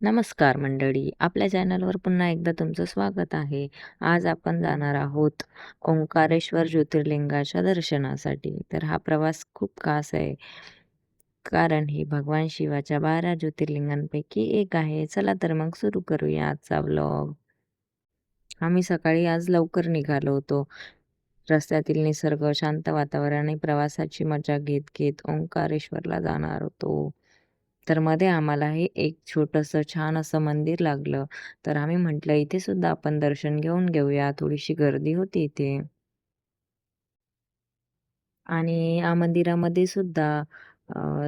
नमस्कार मंडळी, आपल्या चॅनलवर पुन्हा एकदा तुमचं स्वागत आहे. आज आपण जाणार आहोत ओंकारेश्वर ज्योतिर्लिंगाच्या दर्शनासाठी. तर हा प्रवास खूप खास आहे, कारण ही भगवान शिवाच्या 12 ज्योतिर्लिंगांपैकी एक आहे. चला तर मग सुरू करूया आजचा व्लॉग. आम्ही सकाळी आज लवकर निघालो होतो. रस्त्यातील निसर्ग, शांत वातावरण आणि प्रवासाची मजा घेत-घेत ओंकारेश्वरला जाणार होतो. तर मध्ये आम्हाला हे एक छोटंसं छान असं मंदिर लागलं. तर आम्ही म्हटलं इथे सुद्धा आपण दर्शन घेऊन घेऊया. थोडीशी गर्दी होती इथे. आणि या मंदिरामध्ये सुद्धा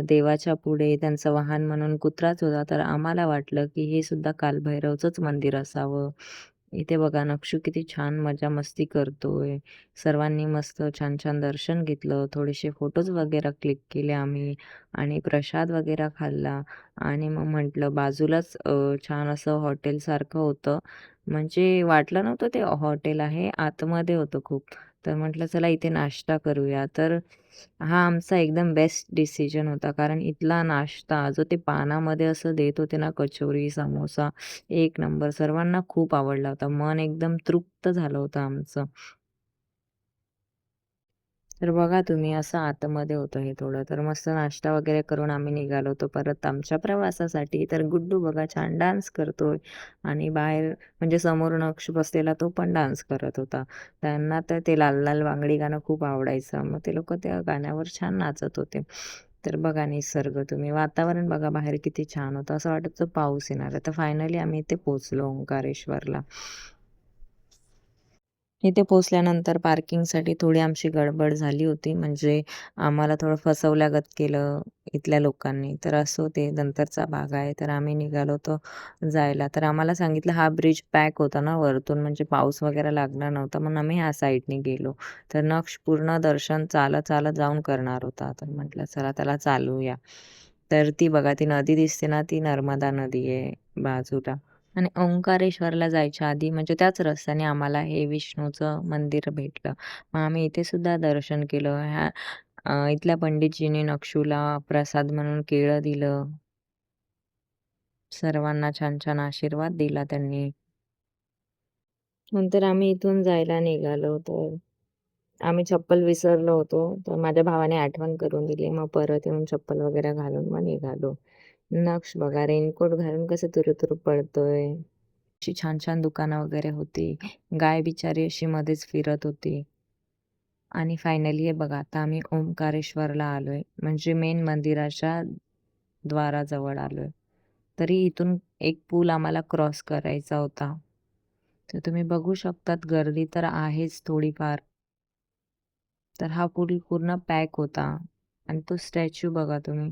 देवाच्या पुढे त्यांचं वाहन म्हणून कुत्राच होता. तर आम्हाला वाटलं, की हे सुद्धा कालभैरवचंच मंदिर असावं. इथे बघा नक्षू किती छान मजा-मस्ती करतोय. सर्वांनी मस्त छान-छान दर्शन घेतलं. थोडेसे फोटोज वगैरे क्लिक केले आम्ही आणि प्रसाद वगैरे खाल्ला आणि मग म्हटलं बाजूलाच छान असं हॉटेलसारखं होतं. म्हणजे वाटलं नव्हतं ते हॉटेल आहे, आतमध्ये होतं खूप. तर म्हटलं चला इथे नाश्ता करूया. तर हा आमचा एकदम बेस्ट डिसिजन होता. कारण इथला नाश्ता जो ते पानामध्ये असं देत होते ना कचोरी, समोसा एक नंबर. सर्वांना खूप आवडला होता. मन एकदम तृप्त झालं होतं आमचं. तर बघा तुम्ही असं आतमध्ये होतं हे थोडं. तर मस्त नाश्ता वगैरे करून आम्ही निघालो होतो परत आमच्या प्रवासासाठी. तर गुड्डू बघा छान डान्स करतोय आणि बाहेर म्हणजे समोर नक्ष बसलेला तो पण डान्स करत होता. त्यांना तर ते लाल लाल बांगडी गाणं खूप आवडायचं. मग ते लोकं त्या गाण्यावर छान नाचत होते. तर बघा निसर्ग तुम्ही वातावरण बघा बाहेर किती छान होतं. असं वाटत होतं पाऊस येणार आहे. तर फायनली आम्ही इथे पोहोचलो ओंकारेश्वरला. इथे पोहोचल्यानंतर पार्किंगसाठी थोडी आमची गडबड झाली होती. म्हणजे आम्हाला थोडं फसवल्यागत केलं इथल्या लोकांनी. तर असो ते नंतरचा भाग आहे. तर आम्ही निघालो होतो जायला. तर आम्हाला सांगितलं हा ब्रिज पॅक होता ना वरतून म्हणजे पाऊस वगैरे लागणार नव्हता म्हणून आम्ही ह्या साईडने गेलो. तर नक्ष पूर्ण दर्शन चालत-चालत जाऊन करणार होता. तर म्हटलं चला त्याला चालवूया. तर ती बघा ती नदी दिसते ना ती नर्मदा नदी आहे बाजूला. आणि ओंकारेश्वरला जायच्या आधी म्हणजे त्याच रस्त्याने आम्हाला हे विष्णूचं मंदिर भेटलं. मग आम्ही इथे सुद्धा दर्शन केलं. इथल्या पंडितजींनी नक्षूला प्रसाद म्हणून केळं दिलं. सर्वांना छान-छान आशीर्वाद दिला त्यांनी. नंतर आम्ही इथून जायला निघालो. तर आम्ही चप्पल विसरलो होतो. तर माझ्या भावाने आठवण करून दिली. मग परत येऊन चप्पल वगैरे घालून मग निघालो. नक्ष बघा रेनकोट घालून कसं तुरू-तुरू पळतोय. अशी छान-छान दुकानं वगैरे होती. गाय बिचारी अशी मध्येच फिरत होती. आणि फायनली हे बघा आता आम्ही ओंकारेश्वरला आलोय. म्हणजे मेन मंदिराच्या द्वाराजवळ आलोय. तरी इथून एक पूल आम्हाला क्रॉस करायचा होता. तर तुम्ही बघू शकतात गर्दी तर आहेच थोडीफार. तर हा पूल पूर्ण पॅक होता. आणि तो स्टॅच्यू बघा तुम्ही.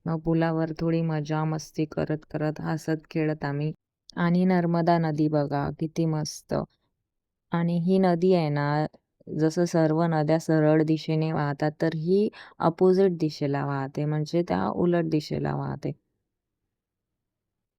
मग पुलावर थोडी मजा मस्ती करत-करत, हसत-खेळत आम्ही आणि नर्मदा नदी बघा किती मस्त. आणि ही नदी आहे ना, जसं सर्व नद्या सरळ दिशेने वाहतात, तर ही अपोझिट दिशेला वाहते, म्हणजे त्या उलट दिशेला वाहते.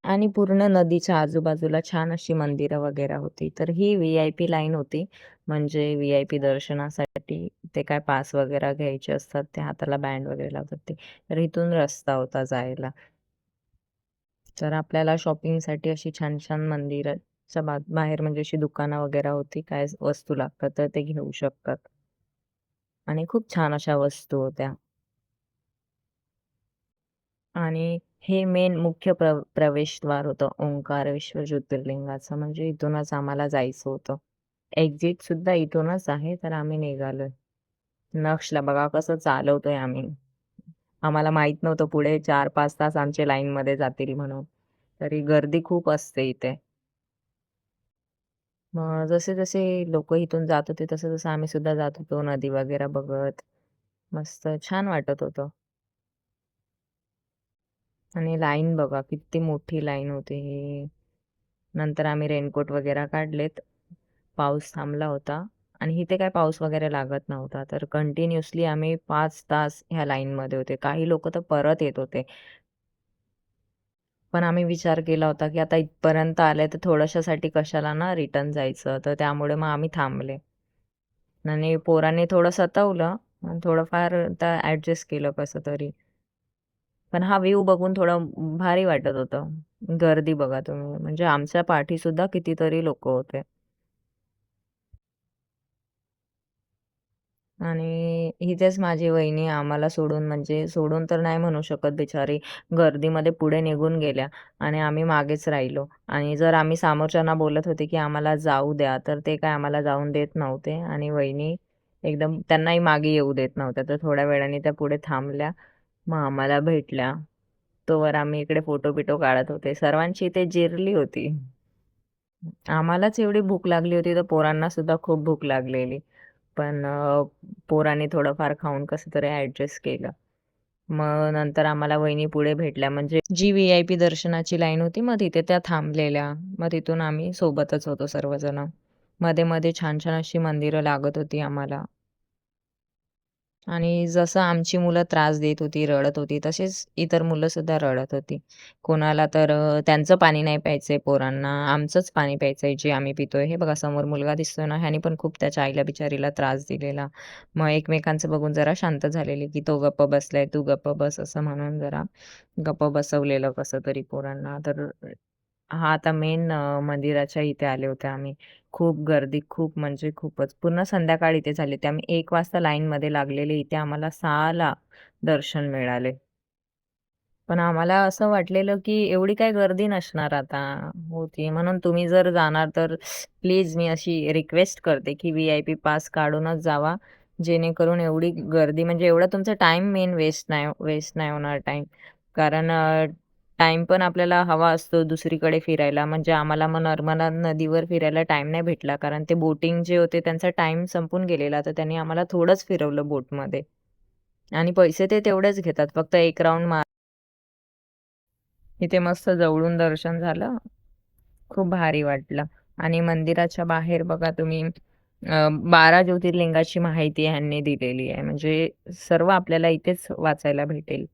आणि पूर्ण नदीच्या आजूबाजूला छान अशी मंदिरं वगैरे होती. तर ही व्ही-आय-पी लाईन होती. म्हणजे व्ही-आय-पी दर्शनासाठी ते काय पास वगैरे घ्यायचे असतात, ते हाताला बँड वगैरे लावतात ते. तर इथून रस्ता होता जायला. तर आपल्याला शॉपिंगसाठी अशी छान-छान मंदिराच्या बाहेर म्हणजे अशी दुकानं वगैरे होती. काय वस्तू लागतात तर ते घेऊ शकतात. आणि खूप छान अशा वस्तू होत्या. आणि हे मेन मुख्य प्रवेशद्वार होतं ओंकारेश्वर ज्योतिर्लिंगाचं. म्हणजे इथूनच आम्हाला जायचं होतं. एक्झिट सुद्धा इथूनच आहे. तर आम्ही निघालोय. नक्षला बघा कसं चालवतोय आम्ही. आम्हाला माहीत नव्हतं पुढे 4-5 तास आमचे लाईनमध्ये जातील म्हणून. तरी गर्दी खूप असते इथे. मग जसे-जसे लोकं इथून जात होते, तसं-तसं आम्ही सुद्धा जात होतो नदी वगैरे बघत. मस्त छान वाटत होतं. आणि लाईन बघा किती मोठी लाईन होती ही. नंतर आम्ही रेनकोट वगैरे काढलेत. पाऊस थांबला होता आणि इथे काय पाऊस वगैरे लागत नव्हता. तर कंटिन्युअसली आम्ही 5 तास ह्या लाईनमध्ये होते. काही लोकं तर परत येत होते. पण आम्ही विचार केला होता, की आता इथपर्यंत आले तर थोड्याशासाठी कशाला ना रिटर्न जायचं. तर त्यामुळे मग आम्ही थांबले. आणि पोरांनी थोडं सतावलं. थोडंफार आता ॲडजस्ट केलं कसं तरी. पण हा व्ह्यू बघून थोडं भारी वाटत होतं. गर्दी बघा तुम्ही, म्हणजे आमच्या पाठीसुद्धा कितीतरी लोकं होते. आणि इथेच माझी वहिनी आम्हाला सोडून, म्हणजे सोडून तर नाही म्हणू शकत बिचारी, गर्दीमध्ये पुढे निघून गेल्या आणि आम्ही मागेच राहिलो. आणि जर आम्ही समोरच्यांना बोलत होते, की आम्हाला जाऊ द्या, तर ते काय आम्हाला जाऊन देत नव्हते आणि वहिनी एकदम त्यांनाही मागे येऊ देत नव्हत्या. तर थोड्या वेळाने त्या पुढे थांबल्या. मग आम्हाला भेटल्या. तोवर आम्ही इकडे फोटो-बिटो काढत होते. सर्वांची इथे जिरली होती. आम्हालाच एवढी भूक लागली होती, तर पोरांना सुद्धा खूप भूक लागलेली. पण पोरांनी थोडंफार खाऊन कसं तरी ॲडजस्ट केलं. मग नंतर आम्हाला वहिनी पुढे भेटल्या, म्हणजे जी व्ही-आय-पी दर्शनाची लाईन होती, मग तिथे त्या थांबलेल्या. मग तिथून आम्ही सोबतच होतो सर्वजण. मध्ये-मध्ये छान-छान अशी मंदिरं लागत होती आम्हाला. आणि जसं आमची मुलं त्रास देत होती, रडत होती, तसेच इतर मुलंसुद्धा रडत होती. कोणाला तर त्यांचं पाणी नाही प्यायचंय पोरांना, आमचंच पाणी प्यायचंय जे आम्ही पितोय. हे बघा समोर मुलगा दिसतोय ना, ह्याने पण खूप त्याच्या आईला बिचारीला त्रास दिलेला. मग एकमेकांचं बघून जरा शांत झालेले, की तो गप्प बसलाय, तू गप्प बस, असं म्हणून जरा गप्प बसवलेलं कसं तरी पोरांना. तर हां, आता मेन मंदिराच्या इथे आले होते आम्ही. खूप गर्दी, खूप म्हणजे खूपच. पूर्ण संध्याकाळ इथे झाली होती. आम्ही 1 वाजता लाईनमध्ये लागलेले. इथे आम्हाला 6 दर्शन मिळाले. पण आम्हाला असं वाटलेलं, की एवढी काही गर्दी नसणार आता होती. म्हणून तुम्ही जर जाणार तर प्लीज मी अशी रिक्वेस्ट करते, की व्ही-आय-पी पास काढूनच जावा. जेणेकरून एवढी गर्दी, म्हणजे एवढा तुमचा टाईम मेन वेस्ट नाही होणार टाईम. कारण टाईम पण आपल्याला हवा असतो दुसरीकडे फिरायला. म्हणजे आम्हाला मग नर्मदा नदीवर फिरायला टाईम नाही भेटला. कारण ते बोटिंग जे होते त्यांचा टाईम संपून गेलेला. तर त्यांनी आम्हाला थोडंच फिरवलं बोटमध्ये आणि पैसे ते तेवढेच घेतात. फक्त 1 राउंड इथे मस्त जवळून दर्शन झालं. खूप भारी वाटलं आणि मंदिराच्या बाहेर बघा तुम्ही 12 ज्योतिर्लिंगाची माहिती ह्यांनी दिलेली आहे. म्हणजे सर्व आपल्याला इथेच वाचायला भेटेल.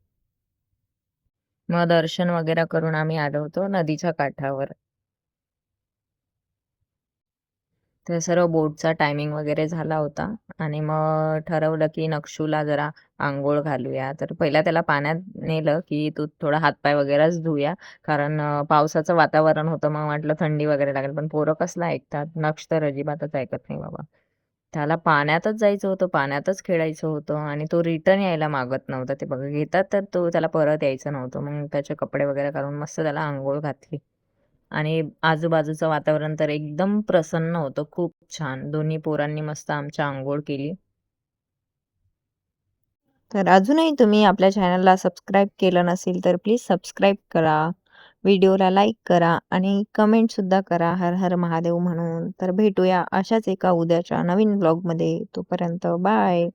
मग दर्शन वगैरे करून आम्ही आलो होतो नदीच्या काठावर. तर सर्व बोटचा टायमिंग वगैरे झाला होता आणि मग ठरवलं की नक्षूला जरा अंघोळ घालूया. तर पहिला त्याला पाण्यात नेलं, की तू थोडा हातपाय वगैरेच धुया. कारण पावसाचं वातावरण होतं. मग म्हटलं थंडी वगैरे लागेल. पण पोरं कसलं ऐकतात. नक्ष तर अजिबातच ऐकत नाही बाबा. त्याला पाण्यातच जायचं होतं, पाण्यातच खेळायचं होतं आणि तो रिटर्न यायला मागत नव्हता. ते बघा घेतात तर तो त्याला परत यायचं नव्हतं. मग त्याचे कपडे वगैरे काढून मस्त त्याला अंघोळ घातली. आणि आजूबाजूचं वातावरण तर एकदम प्रसन्न होतं. खूप छान. दोन्ही पोरांनी मस्त आमच्या अंघोळ केली. तर अजूनही तुम्ही आपल्या चॅनलला सबस्क्राईब केलं नसेल, तर प्लीज सबस्क्राईब करा. व्हिडिओला लाईक करा आणि कमेंटसुद्धा करा, हर हर महादेव म्हणून. तर भेटूया अशाच एका उद्याच्या नवीन व्लॉगमध्ये. तोपर्यंत बाय.